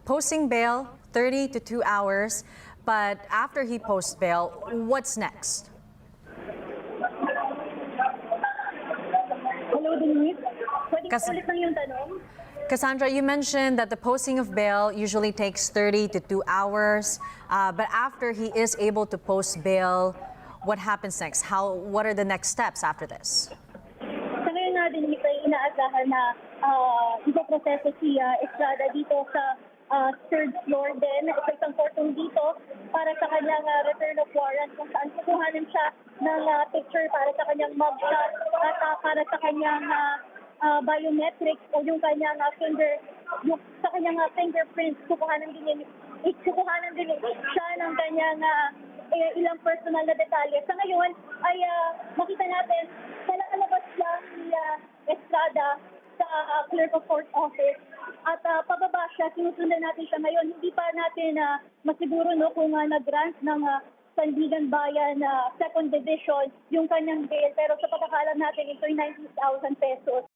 posting bail, 30 to 2 hours. But after he posts bail, what's next? Hello, Denise. Pwede ko ulit lang yung tanong? Cassandra, you mentioned that the posting of bail usually takes 30 to 2 hours. But after he is able to post bail, what happens next? What are the next steps after this? Sa ngayon nga din, ay inaasahan na ipoproseso si Estrada dito sa third floor din sa isang courtroom dito para sa kanyang return of warrant kung saan kukuhanin siya ng picture para sa kanyang mugshot at para sa kanyang biometrics o yung kanyang fingerprints kukuhanan din siya ng kanyang ilang personal na detalye. Sa ngayon ay makita natin kalabas lang ni Estrada sa clerk of court office at pababa siya, sinusundan natin siya ngayon. Hindi pa natin masiguro kung nag-grant ng Sandigan Bayan second division yung kanyang bail, pero sa pagkakalam natin ito ay 90,000 pesos.